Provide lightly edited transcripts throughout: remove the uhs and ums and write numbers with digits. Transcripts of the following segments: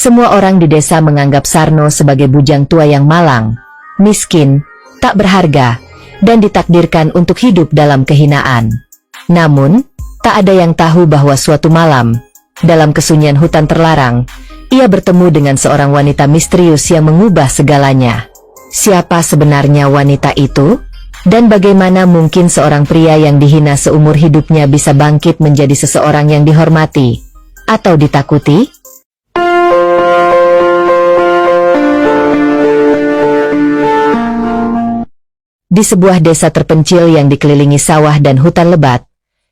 Semua orang di desa menganggap Sarno sebagai bujang tua yang malang, miskin, tak berharga, dan ditakdirkan untuk hidup dalam kehinaan. Namun, tak ada yang tahu bahwa suatu malam, dalam kesunyian hutan terlarang, ia bertemu dengan seorang wanita misterius yang mengubah segalanya. Siapa sebenarnya wanita itu? Dan bagaimana mungkin seorang pria yang dihina seumur hidupnya bisa bangkit menjadi seseorang yang dihormati atau ditakuti? Di sebuah desa terpencil yang dikelilingi sawah dan hutan lebat,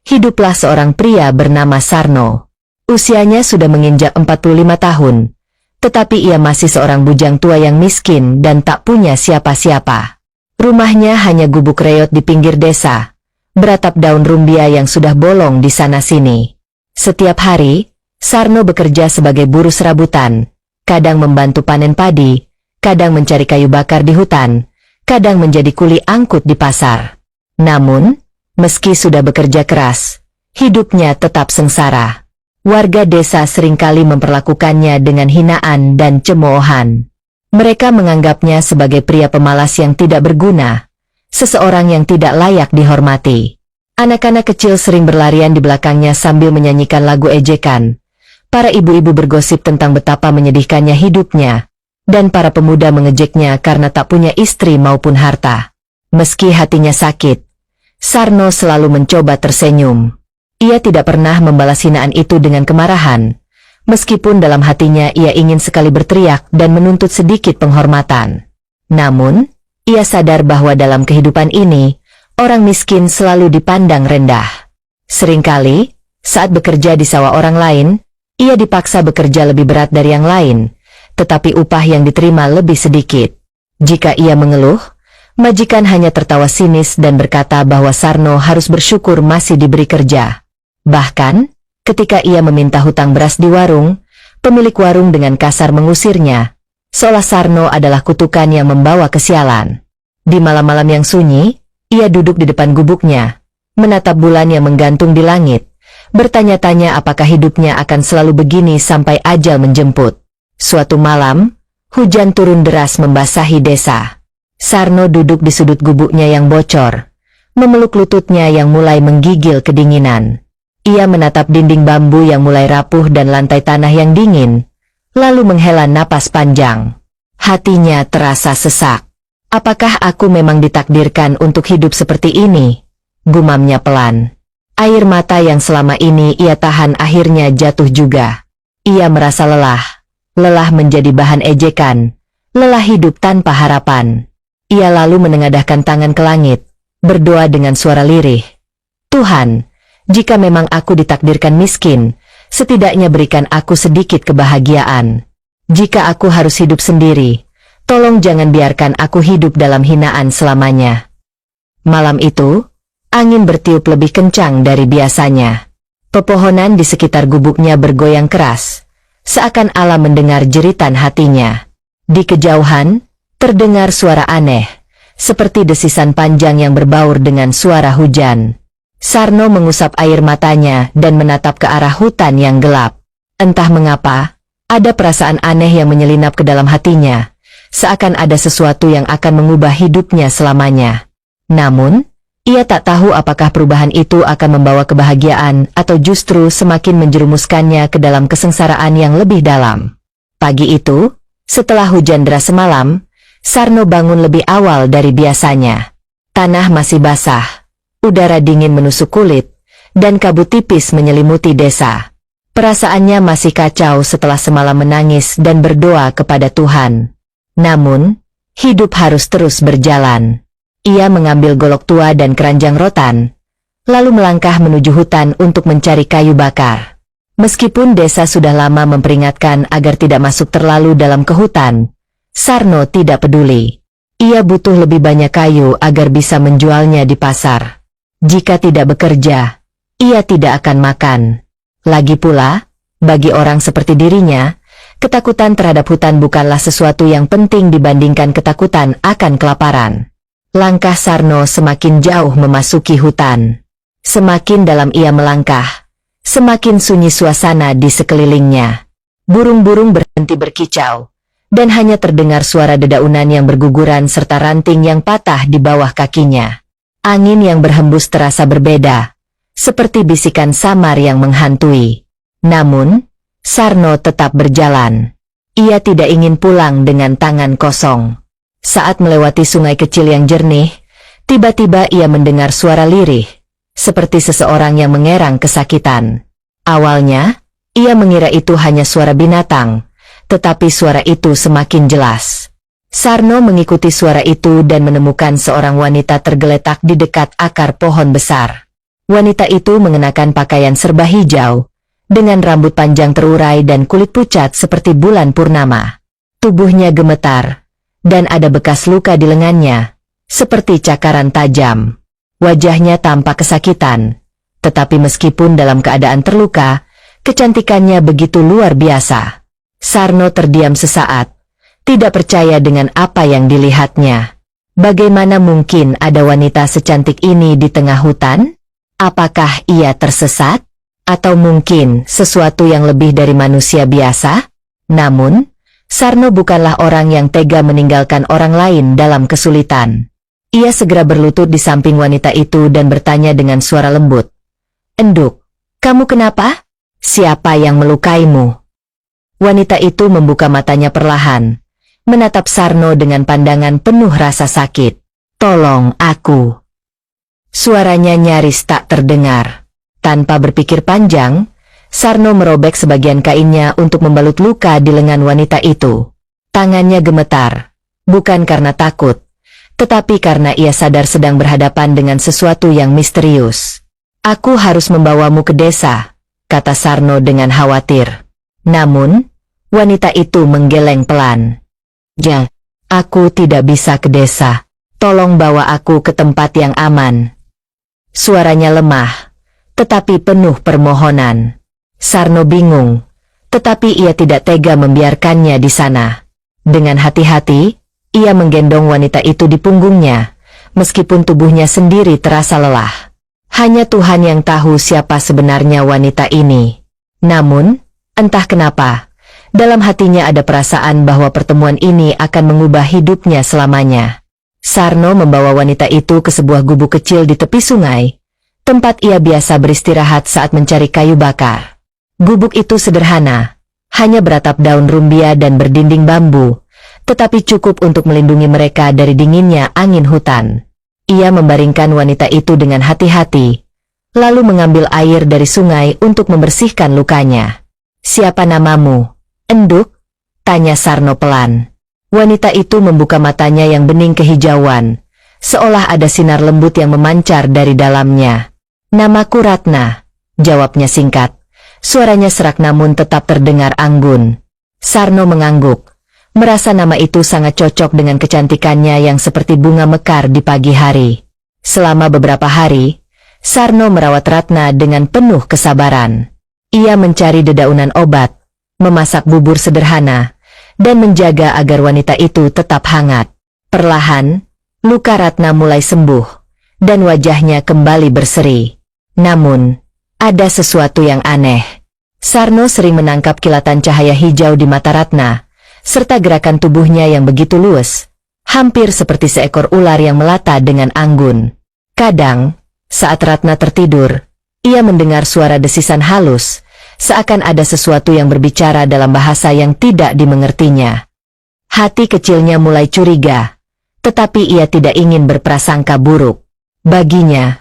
hiduplah seorang pria bernama Sarno. Usianya sudah menginjak 45 tahun, tetapi ia masih seorang bujang tua yang miskin dan tak punya siapa-siapa. Rumahnya hanya gubuk reot di pinggir desa, beratap daun rumbia yang sudah bolong di sana-sini. Setiap hari, Sarno bekerja sebagai buruh serabutan, kadang membantu panen padi, kadang mencari kayu bakar di hutan, kadang menjadi kuli angkut di pasar. Namun, meski sudah bekerja keras, hidupnya tetap sengsara. Warga desa seringkali memperlakukannya dengan hinaan dan cemoohan. Mereka menganggapnya sebagai pria pemalas yang tidak berguna, seseorang yang tidak layak dihormati. Anak-anak kecil sering berlarian di belakangnya sambil menyanyikan lagu ejekan. Para ibu-ibu bergosip tentang betapa menyedihkannya hidupnya, dan para pemuda mengejeknya karena tak punya istri maupun harta. Meski hatinya sakit, Sarno selalu mencoba tersenyum. Ia tidak pernah membalas hinaan itu dengan kemarahan, meskipun dalam hatinya ia ingin sekali berteriak dan menuntut sedikit penghormatan. Namun, ia sadar bahwa dalam kehidupan ini, orang miskin selalu dipandang rendah. Seringkali, saat bekerja di sawah orang lain, ia dipaksa bekerja lebih berat dari yang lain, tetapi upah yang diterima lebih sedikit. Jika ia mengeluh, majikan hanya tertawa sinis dan berkata bahwa Sarno harus bersyukur masih diberi kerja. Bahkan, ketika ia meminta hutang beras di warung, pemilik warung dengan kasar mengusirnya, seolah Sarno adalah kutukan yang membawa kesialan. Di malam-malam yang sunyi, ia duduk di depan gubuknya, menatap bulan yang menggantung di langit, bertanya-tanya apakah hidupnya akan selalu begini sampai ajal menjemput. Suatu malam, hujan turun deras membasahi desa. Sarno duduk di sudut gubuknya yang bocor, memeluk lututnya yang mulai menggigil kedinginan. Ia menatap dinding bambu yang mulai rapuh dan lantai tanah yang dingin, lalu menghela napas panjang. Hatinya terasa sesak. Apakah aku memang ditakdirkan untuk hidup seperti ini? Gumamnya pelan. Air mata yang selama ini ia tahan akhirnya jatuh juga. Ia merasa lelah. Lelah menjadi bahan ejekan, lelah hidup tanpa harapan. Ia lalu menengadahkan tangan ke langit, berdoa dengan suara lirih. Tuhan, jika memang aku ditakdirkan miskin, setidaknya berikan aku sedikit kebahagiaan. Jika aku harus hidup sendiri, tolong jangan biarkan aku hidup dalam hinaan selamanya. Malam itu, angin bertiup lebih kencang dari biasanya. Pepohonan di sekitar gubuknya bergoyang keras, seakan alam mendengar jeritan hatinya. Di kejauhan, terdengar suara aneh, seperti desisan panjang yang berbaur dengan suara hujan. Sarno mengusap air matanya dan menatap ke arah hutan yang gelap. Entah mengapa, ada perasaan aneh yang menyelinap ke dalam hatinya, seakan ada sesuatu yang akan mengubah hidupnya selamanya. Namun, ia tak tahu apakah perubahan itu akan membawa kebahagiaan atau justru semakin menjerumuskannya ke dalam kesengsaraan yang lebih dalam. Pagi itu, setelah hujan deras semalam, Sarno bangun lebih awal dari biasanya. Tanah masih basah, udara dingin menusuk kulit, dan kabut tipis menyelimuti desa. Perasaannya masih kacau setelah semalam menangis dan berdoa kepada Tuhan. Namun, hidup harus terus berjalan. Ia mengambil golok tua dan keranjang rotan, lalu melangkah menuju hutan untuk mencari kayu bakar. Meskipun desa sudah lama memperingatkan agar tidak masuk terlalu dalam ke hutan, Sarno tidak peduli. Ia butuh lebih banyak kayu agar bisa menjualnya di pasar. Jika tidak bekerja, ia tidak akan makan. Lagi pula, bagi orang seperti dirinya, ketakutan terhadap hutan bukanlah sesuatu yang penting dibandingkan ketakutan akan kelaparan. Langkah Sarno semakin jauh memasuki hutan. Semakin dalam ia melangkah, semakin sunyi suasana di sekelilingnya. Burung-burung berhenti berkicau, dan hanya terdengar suara dedaunan yang berguguran serta ranting yang patah di bawah kakinya. Angin yang berhembus terasa berbeda, seperti bisikan samar yang menghantui. Namun, Sarno tetap berjalan. Ia tidak ingin pulang dengan tangan kosong. Saat melewati sungai kecil yang jernih, tiba-tiba ia mendengar suara lirih, seperti seseorang yang mengerang kesakitan. Awalnya, ia mengira itu hanya suara binatang, tetapi suara itu semakin jelas. Sarno mengikuti suara itu dan menemukan seorang wanita tergeletak di dekat akar pohon besar. Wanita itu mengenakan pakaian serba hijau, dengan rambut panjang terurai dan kulit pucat seperti bulan purnama. Tubuhnya gemetar, dan ada bekas luka di lengannya, seperti cakaran tajam. Wajahnya tampak kesakitan, tetapi meskipun dalam keadaan terluka, kecantikannya begitu luar biasa. Sarno terdiam sesaat, tidak percaya dengan apa yang dilihatnya. Bagaimana mungkin ada wanita secantik ini di tengah hutan? Apakah ia tersesat? Atau mungkin sesuatu yang lebih dari manusia biasa? Namun, Sarno bukanlah orang yang tega meninggalkan orang lain dalam kesulitan. Ia segera berlutut di samping wanita itu dan bertanya dengan suara lembut. "Enduk, kamu kenapa? Siapa yang melukaimu?" Wanita itu membuka matanya perlahan, menatap Sarno dengan pandangan penuh rasa sakit. "Tolong aku." Suaranya nyaris tak terdengar. Tanpa berpikir panjang, Sarno merobek sebagian kainnya untuk membalut luka di lengan wanita itu. Tangannya gemetar, bukan karena takut, tetapi karena ia sadar sedang berhadapan dengan sesuatu yang misterius. "Aku harus membawamu ke desa," kata Sarno dengan khawatir. Namun, wanita itu menggeleng pelan. "Ja, aku tidak bisa ke desa. Tolong bawa aku ke tempat yang aman." Suaranya lemah, tetapi penuh permohonan. Sarno bingung, tetapi ia tidak tega membiarkannya di sana. Dengan hati-hati, ia menggendong wanita itu di punggungnya, meskipun tubuhnya sendiri terasa lelah. Hanya Tuhan yang tahu siapa sebenarnya wanita ini. Namun, entah kenapa, dalam hatinya ada perasaan bahwa pertemuan ini akan mengubah hidupnya selamanya. Sarno membawa wanita itu ke sebuah gubuk kecil di tepi sungai, tempat ia biasa beristirahat saat mencari kayu bakar. Gubuk itu sederhana, hanya beratap daun rumbia dan berdinding bambu, tetapi cukup untuk melindungi mereka dari dinginnya angin hutan. Ia membaringkan wanita itu dengan hati-hati, lalu mengambil air dari sungai untuk membersihkan lukanya. "Siapa namamu, Enduk?" tanya Sarno pelan. Wanita itu membuka matanya yang bening kehijauan, seolah ada sinar lembut yang memancar dari dalamnya. "Namaku Ratna," jawabnya singkat. Suaranya serak namun tetap terdengar anggun. Sarno mengangguk, merasa nama itu sangat cocok dengan kecantikannya yang seperti bunga mekar di pagi hari. Selama beberapa hari, Sarno merawat Ratna dengan penuh kesabaran. Ia mencari dedaunan obat, memasak bubur sederhana, dan menjaga agar wanita itu tetap hangat. Perlahan, luka Ratna mulai sembuh, dan wajahnya kembali berseri. Namun, ada sesuatu yang aneh. Sarno sering menangkap kilatan cahaya hijau di mata Ratna, serta gerakan tubuhnya yang begitu luwes, hampir seperti seekor ular yang melata dengan anggun. Kadang, saat Ratna tertidur, ia mendengar suara desisan halus, seakan ada sesuatu yang berbicara dalam bahasa yang tidak dimengertinya. Hati kecilnya mulai curiga, tetapi ia tidak ingin berprasangka buruk. Baginya,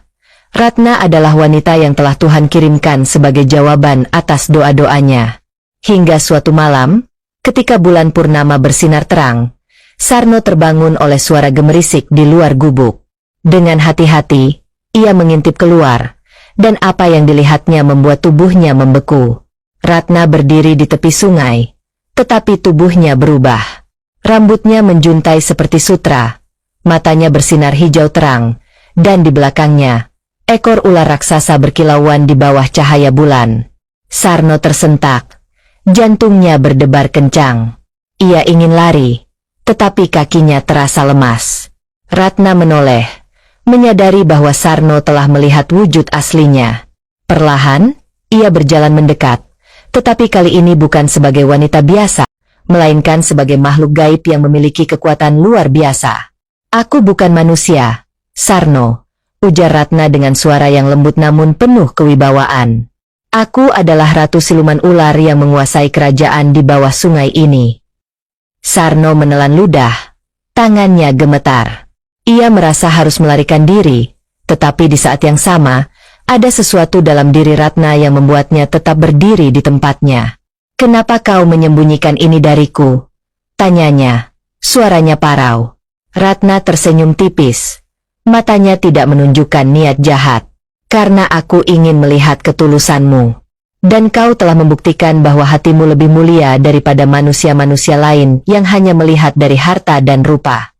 Ratna adalah wanita yang telah Tuhan kirimkan sebagai jawaban atas doa-doanya. Hingga suatu malam, ketika bulan purnama bersinar terang, Sarno terbangun oleh suara gemerisik di luar gubuk. Dengan hati-hati, ia mengintip keluar, dan apa yang dilihatnya membuat tubuhnya membeku. Ratna berdiri di tepi sungai, tetapi tubuhnya berubah. Rambutnya menjuntai seperti sutra, matanya bersinar hijau terang, dan di belakangnya, ekor ular raksasa berkilauan di bawah cahaya bulan. Sarno tersentak, jantungnya berdebar kencang. Ia ingin lari, tetapi kakinya terasa lemas. Ratna menoleh, menyadari bahwa Sarno telah melihat wujud aslinya. Perlahan, ia berjalan mendekat, Tetapi kali ini bukan sebagai wanita biasa, melainkan sebagai makhluk gaib yang memiliki kekuatan luar biasa. Aku bukan manusia, Sarno, ujar Ratna dengan suara yang lembut namun penuh kewibawaan. Aku adalah Ratu Siluman Ular yang menguasai kerajaan di bawah sungai ini. Sarno menelan ludah, tangannya gemetar. Ia merasa harus melarikan diri, tetapi di saat yang sama, ada sesuatu dalam diri Ratna yang membuatnya tetap berdiri di tempatnya. Kenapa kau menyembunyikan ini dariku? Tanyanya, suaranya parau. Ratna tersenyum tipis. Matanya tidak menunjukkan niat jahat. Karena aku ingin melihat ketulusanmu. Dan kau telah membuktikan bahwa hatimu lebih mulia daripada manusia-manusia lain yang hanya melihat dari harta dan rupa.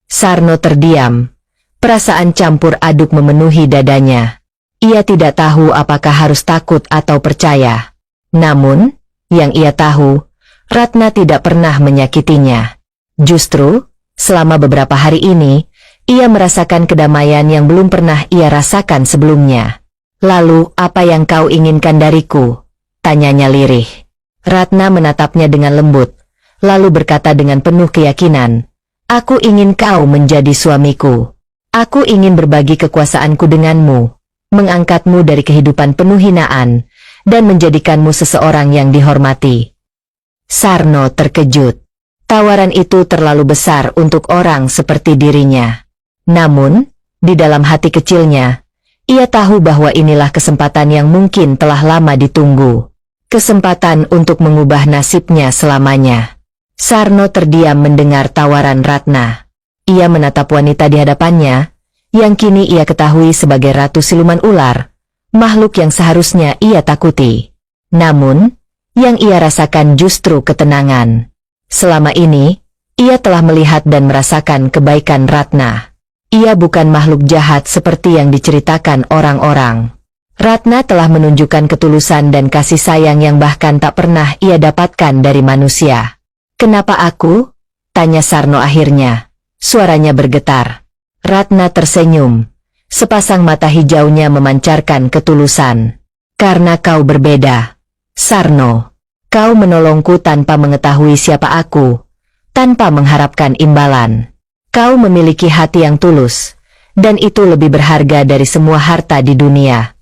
Sarno terdiam. Perasaan campur aduk memenuhi dadanya. Ia tidak tahu apakah harus takut atau percaya. Namun, yang ia tahu, Ratna tidak pernah menyakitinya. Justru, selama beberapa hari ini, ia merasakan kedamaian yang belum pernah ia rasakan sebelumnya. Lalu, apa yang kau inginkan dariku? Tanyanya lirih. Ratna menatapnya dengan lembut, lalu berkata dengan penuh keyakinan, aku ingin kau menjadi suamiku. Aku ingin berbagi kekuasaanku denganmu, mengangkatmu dari kehidupan penuh hinaan, dan menjadikanmu seseorang yang dihormati. Sarno terkejut. Tawaran itu terlalu besar untuk orang seperti dirinya. Namun, di dalam hati kecilnya, ia tahu bahwa inilah kesempatan yang mungkin telah lama ditunggu. Kesempatan untuk mengubah nasibnya selamanya. Sarno terdiam mendengar tawaran Ratna. Ia menatap wanita di hadapannya, yang kini ia ketahui sebagai Ratu Siluman Ular, makhluk yang seharusnya ia takuti. Namun, yang ia rasakan justru ketenangan. Selama ini, ia telah melihat dan merasakan kebaikan Ratna. Ia bukan makhluk jahat seperti yang diceritakan orang-orang. Ratna telah menunjukkan ketulusan dan kasih sayang yang bahkan tak pernah ia dapatkan dari manusia. Kenapa aku? Tanya Sarno akhirnya. Suaranya bergetar. Ratna tersenyum. Sepasang mata hijaunya memancarkan ketulusan. Karena kau berbeda. Sarno, kau menolongku tanpa mengetahui siapa aku, tanpa mengharapkan imbalan. Kau memiliki hati yang tulus, dan itu lebih berharga dari semua harta di dunia.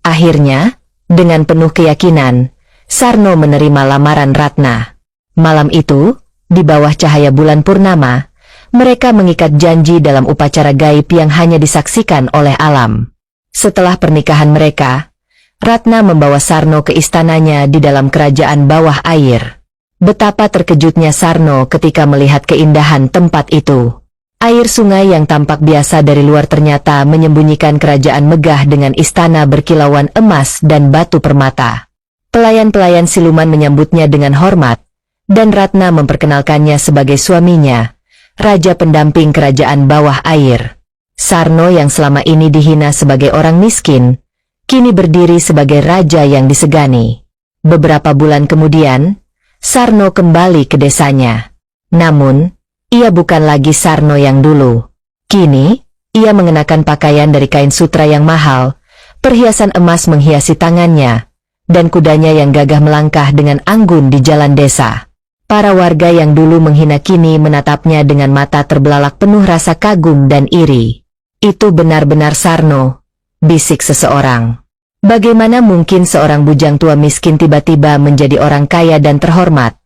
Akhirnya, dengan penuh keyakinan, Sarno menerima lamaran Ratna. Malam itu, di bawah cahaya bulan purnama, mereka mengikat janji dalam upacara gaib yang hanya disaksikan oleh alam. Setelah pernikahan mereka, Ratna membawa Sarno ke istananya di dalam kerajaan bawah air. Betapa terkejutnya Sarno ketika melihat keindahan tempat itu. Air sungai yang tampak biasa dari luar ternyata menyembunyikan kerajaan megah dengan istana berkilauan emas dan batu permata. Pelayan-pelayan siluman menyambutnya dengan hormat, dan Ratna memperkenalkannya sebagai suaminya, raja pendamping kerajaan bawah air. Sarno yang selama ini dihina sebagai orang miskin, kini berdiri sebagai raja yang disegani. Beberapa bulan kemudian, Sarno kembali ke desanya. Namun, ia bukan lagi Sarno yang dulu. Kini, ia mengenakan pakaian dari kain sutra yang mahal, perhiasan emas menghiasi tangannya, dan kudanya yang gagah melangkah dengan anggun di jalan desa. Para warga yang dulu menghina kini menatapnya dengan mata terbelalak penuh rasa kagum dan iri. Itu benar-benar Sarno, bisik seseorang. Bagaimana mungkin seorang bujang tua miskin tiba-tiba menjadi orang kaya dan terhormat?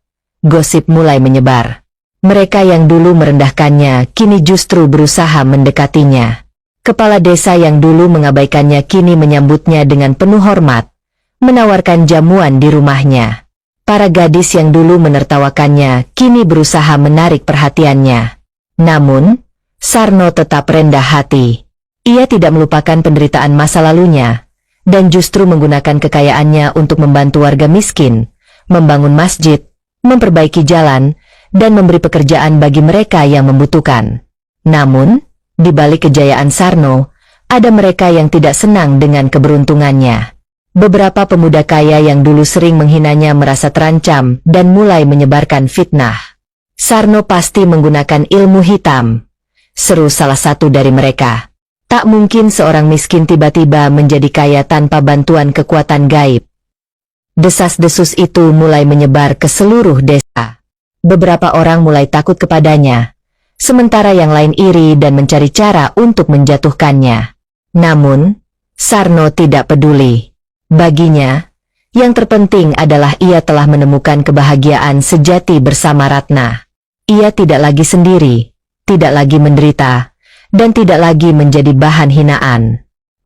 Gosip mulai menyebar. Mereka yang dulu merendahkannya kini justru berusaha mendekatinya. Kepala desa yang dulu mengabaikannya kini menyambutnya dengan penuh hormat, menawarkan jamuan di rumahnya. Para gadis yang dulu menertawakannya kini berusaha menarik perhatiannya. Namun, Sarno tetap rendah hati. Ia tidak melupakan penderitaan masa lalunya, dan justru menggunakan kekayaannya untuk membantu warga miskin, membangun masjid, memperbaiki jalan, dan memberi pekerjaan bagi mereka yang membutuhkan. Namun, di balik kejayaan Sarno, ada mereka yang tidak senang dengan keberuntungannya. Beberapa pemuda kaya yang dulu sering menghinanya merasa terancam dan mulai menyebarkan fitnah. Sarno pasti menggunakan ilmu hitam, seru salah satu dari mereka. Tak mungkin seorang miskin tiba-tiba menjadi kaya tanpa bantuan kekuatan gaib. Desas-desus itu mulai menyebar ke seluruh desa. Beberapa orang mulai takut kepadanya, sementara yang lain iri dan mencari cara untuk menjatuhkannya. Namun, Sarno tidak peduli. Baginya, yang terpenting adalah ia telah menemukan kebahagiaan sejati bersama Ratna. Ia tidak lagi sendiri, tidak lagi menderita, dan tidak lagi menjadi bahan hinaan.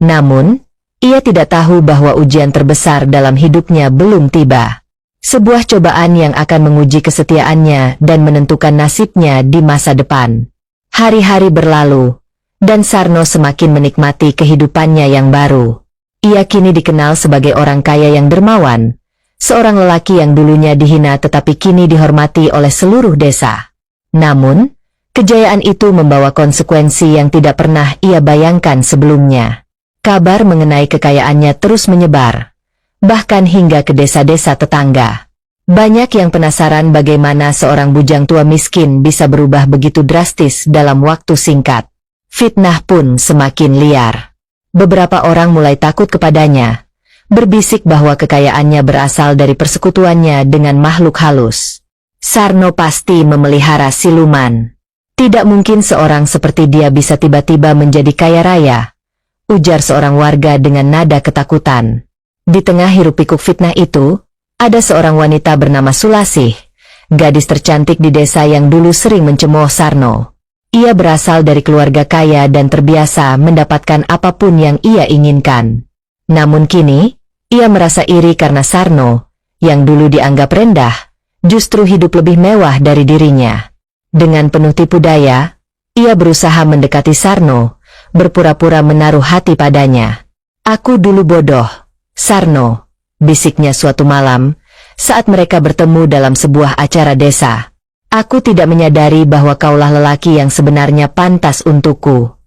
Namun, ia tidak tahu bahwa ujian terbesar dalam hidupnya belum tiba. Sebuah cobaan yang akan menguji kesetiaannya dan menentukan nasibnya di masa depan. Hari-hari berlalu, dan Sarno semakin menikmati kehidupannya yang baru. Ia kini dikenal sebagai orang kaya yang dermawan, seorang lelaki yang dulunya dihina tetapi kini dihormati oleh seluruh desa. Namun, kejayaan itu membawa konsekuensi yang tidak pernah ia bayangkan sebelumnya. Kabar mengenai kekayaannya terus menyebar, bahkan hingga ke desa-desa tetangga. Banyak yang penasaran bagaimana seorang bujang tua miskin bisa berubah begitu drastis dalam waktu singkat. Fitnah pun semakin liar. Beberapa orang mulai takut kepadanya, berbisik bahwa kekayaannya berasal dari persekutuannya dengan makhluk halus. Sarno pasti memelihara siluman. Tidak mungkin seorang seperti dia bisa tiba-tiba menjadi kaya raya, ujar seorang warga dengan nada ketakutan. Di tengah hiruk-pikuk fitnah itu, ada seorang wanita bernama Sulasih, gadis tercantik di desa yang dulu sering mencemooh Sarno. Ia berasal dari keluarga kaya dan terbiasa mendapatkan apapun yang ia inginkan. Namun kini, ia merasa iri karena Sarno, yang dulu dianggap rendah, justru hidup lebih mewah dari dirinya. Dengan penuh tipu daya, ia berusaha mendekati Sarno, berpura-pura menaruh hati padanya. "Aku dulu bodoh, Sarno," bisiknya suatu malam, saat mereka bertemu dalam sebuah acara desa. "Aku tidak menyadari bahwa kaulah lelaki yang sebenarnya pantas untukku."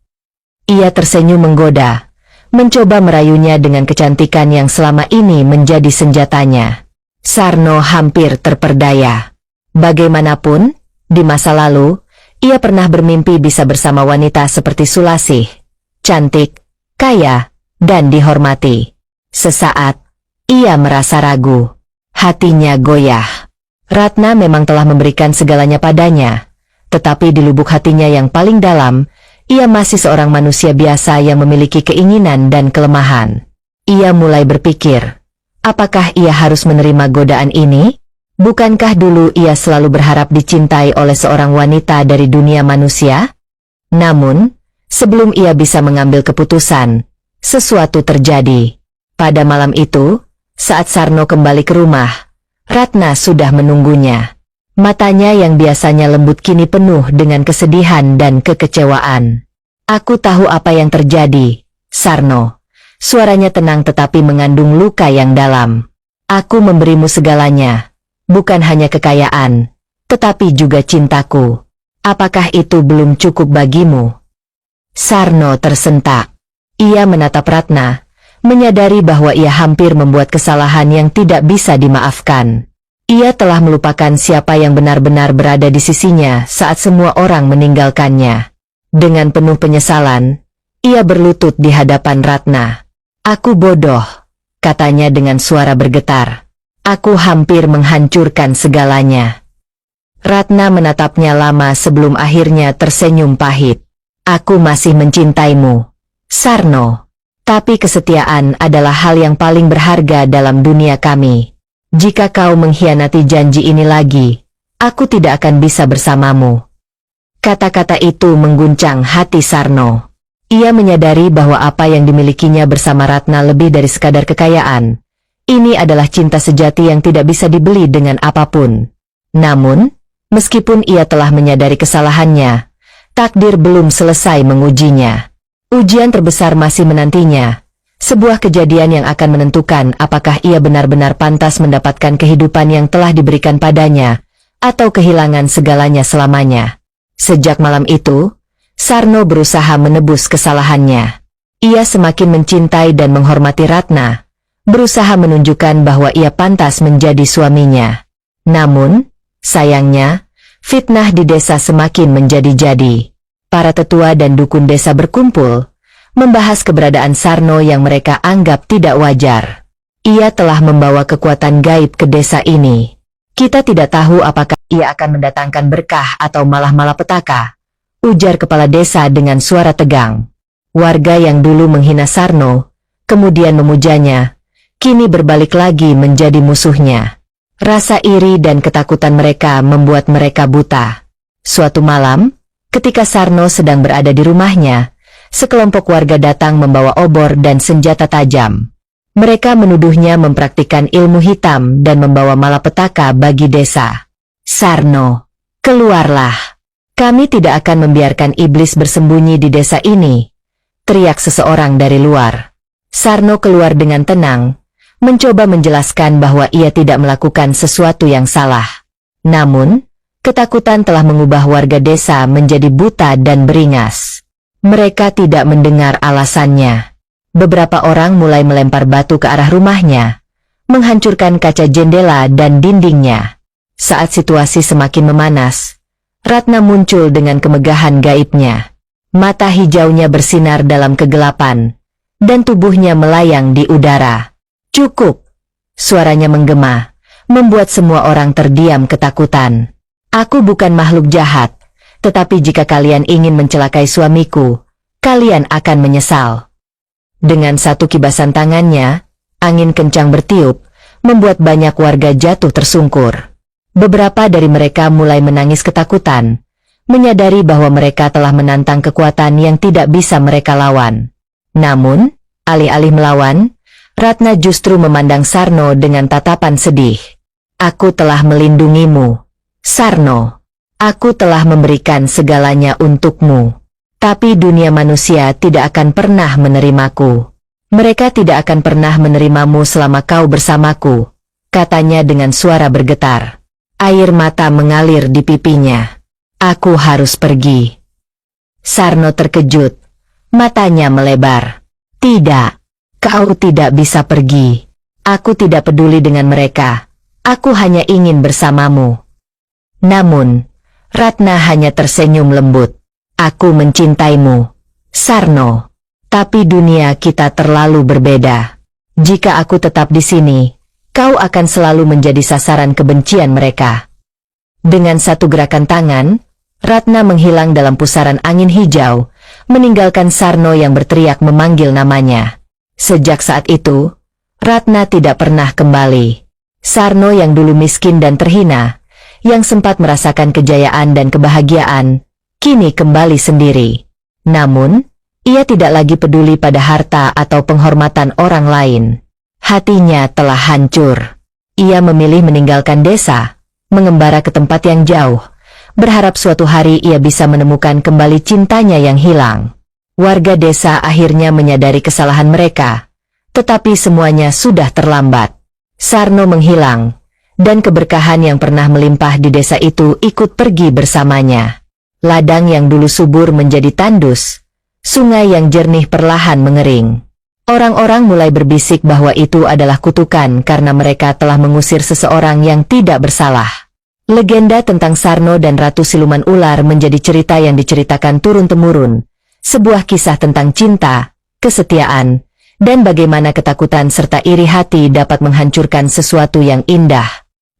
Ia tersenyum menggoda, mencoba merayunya dengan kecantikan yang selama ini menjadi senjatanya. Sarno hampir terperdaya. Bagaimanapun, di masa lalu, ia pernah bermimpi bisa bersama wanita seperti Sulasih, cantik, kaya, dan dihormati. Sesaat, ia merasa ragu. Hatinya goyah. Ratna memang telah memberikan segalanya padanya, tetapi di lubuk hatinya yang paling dalam, ia masih seorang manusia biasa yang memiliki keinginan dan kelemahan. Ia mulai berpikir, apakah ia harus menerima godaan ini? Bukankah dulu ia selalu berharap dicintai oleh seorang wanita dari dunia manusia? Namun, sebelum ia bisa mengambil keputusan, sesuatu terjadi. Pada malam itu, saat Sarno kembali ke rumah, Ratna sudah menunggunya. Matanya yang biasanya lembut kini penuh dengan kesedihan dan kekecewaan. "Aku tahu apa yang terjadi, Sarno." Suaranya tenang tetapi mengandung luka yang dalam. "Aku memberimu segalanya, bukan hanya kekayaan, tetapi juga cintaku. Apakah itu belum cukup bagimu?" Sarno tersentak. Ia menatap Ratna, menyadari bahwa ia hampir membuat kesalahan yang tidak bisa dimaafkan. Ia telah melupakan siapa yang benar-benar berada di sisinya saat semua orang meninggalkannya. Dengan penuh penyesalan, ia berlutut di hadapan Ratna. "Aku bodoh," katanya dengan suara bergetar. "Aku hampir menghancurkan segalanya." Ratna menatapnya lama sebelum akhirnya tersenyum pahit. "Aku masih mencintaimu, Sarno. Tapi kesetiaan adalah hal yang paling berharga dalam dunia kami. Jika kau mengkhianati janji ini lagi, aku tidak akan bisa bersamamu." Kata-kata itu mengguncang hati Sarno. Ia menyadari bahwa apa yang dimilikinya bersama Ratna lebih dari sekadar kekayaan. Ini adalah cinta sejati yang tidak bisa dibeli dengan apapun. Namun, meskipun ia telah menyadari kesalahannya, takdir belum selesai mengujinya. Ujian terbesar masih menantinya, sebuah kejadian yang akan menentukan apakah ia benar-benar pantas mendapatkan kehidupan yang telah diberikan padanya, atau kehilangan segalanya selamanya. Sejak malam itu, Sarno berusaha menebus kesalahannya. Ia semakin mencintai dan menghormati Ratna, berusaha menunjukkan bahwa ia pantas menjadi suaminya. Namun, sayangnya, fitnah di desa semakin menjadi-jadi. Para tetua dan dukun desa berkumpul, membahas keberadaan Sarno yang mereka anggap tidak wajar. Ia telah membawa kekuatan gaib ke desa ini. Kita tidak tahu apakah ia akan mendatangkan berkah atau malah malapetaka, ujar kepala desa dengan suara tegang. Warga yang dulu menghina Sarno, kemudian memujanya, kini berbalik lagi menjadi musuhnya. Rasa iri dan ketakutan mereka membuat mereka buta. Suatu malam, ketika Sarno sedang berada di rumahnya, sekelompok warga datang membawa obor dan senjata tajam. Mereka menuduhnya mempraktikkan ilmu hitam dan membawa malapetaka bagi desa. Sarno, keluarlah. Kami tidak akan membiarkan iblis bersembunyi di desa ini, teriak seseorang dari luar. Sarno keluar dengan tenang, mencoba menjelaskan bahwa ia tidak melakukan sesuatu yang salah. Namun, ketakutan telah mengubah warga desa menjadi buta dan beringas. Mereka tidak mendengar alasannya. Beberapa orang mulai melempar batu ke arah rumahnya, menghancurkan kaca jendela dan dindingnya. Saat situasi semakin memanas, Ratna muncul dengan kemegahan gaibnya. Mata hijaunya bersinar dalam kegelapan, dan tubuhnya melayang di udara. Cukup! Suaranya menggema, membuat semua orang terdiam ketakutan. Aku bukan makhluk jahat, tetapi jika kalian ingin mencelakai suamiku, kalian akan menyesal. Dengan satu kibasan tangannya, angin kencang bertiup, membuat banyak warga jatuh tersungkur. Beberapa dari mereka mulai menangis ketakutan, menyadari bahwa mereka telah menantang kekuatan yang tidak bisa mereka lawan. Namun, alih-alih melawan, Ratna justru memandang Sarno dengan tatapan sedih. Aku telah melindungimu, Sarno. Aku telah memberikan segalanya untukmu. Tapi dunia manusia tidak akan pernah menerimaku. Mereka tidak akan pernah menerimamu selama kau bersamaku, katanya dengan suara bergetar. Air mata mengalir di pipinya. Aku harus pergi. Sarno terkejut. Matanya melebar. Tidak, kau tidak bisa pergi. Aku tidak peduli dengan mereka. Aku hanya ingin bersamamu. Namun, Ratna hanya tersenyum lembut. Aku mencintaimu, Sarno. Tapi dunia kita terlalu berbeda. Jika aku tetap di sini, kau akan selalu menjadi sasaran kebencian mereka. Dengan satu gerakan tangan, Ratna menghilang dalam pusaran angin hijau, meninggalkan Sarno yang berteriak memanggil namanya. Sejak saat itu, Ratna tidak pernah kembali. Sarno yang dulu miskin dan terhina, yang sempat merasakan kejayaan dan kebahagiaan, kini kembali sendiri. Namun, ia tidak lagi peduli pada harta atau penghormatan orang lain. Hatinya telah hancur. Ia memilih meninggalkan desa, mengembara ke tempat yang jauh, berharap suatu hari ia bisa menemukan kembali cintanya yang hilang. Warga desa akhirnya menyadari kesalahan mereka, tetapi semuanya sudah terlambat. Sarno menghilang, dan keberkahan yang pernah melimpah di desa itu ikut pergi bersamanya. Ladang yang dulu subur menjadi tandus, sungai yang jernih perlahan mengering. Orang-orang mulai berbisik bahwa itu adalah kutukan karena mereka telah mengusir seseorang yang tidak bersalah. Legenda tentang Sarno dan Ratu Siluman Ular menjadi cerita yang diceritakan turun-temurun, sebuah kisah tentang cinta, kesetiaan, dan bagaimana ketakutan serta iri hati dapat menghancurkan sesuatu yang indah.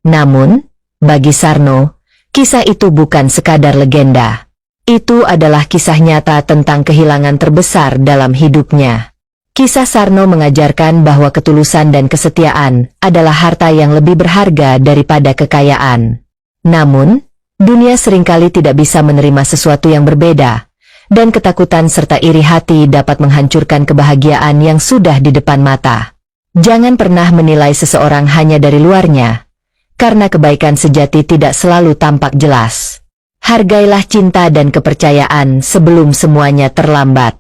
Namun, bagi Sarno, kisah itu bukan sekadar legenda. Itu adalah kisah nyata tentang kehilangan terbesar dalam hidupnya. Kisah Sarno mengajarkan bahwa ketulusan dan kesetiaan adalah harta yang lebih berharga daripada kekayaan. Namun, dunia seringkali tidak bisa menerima sesuatu yang berbeda, dan ketakutan serta iri hati dapat menghancurkan kebahagiaan yang sudah di depan mata. Jangan pernah menilai seseorang hanya dari luarnya, karena kebaikan sejati tidak selalu tampak jelas. Hargailah cinta dan kepercayaan sebelum semuanya terlambat.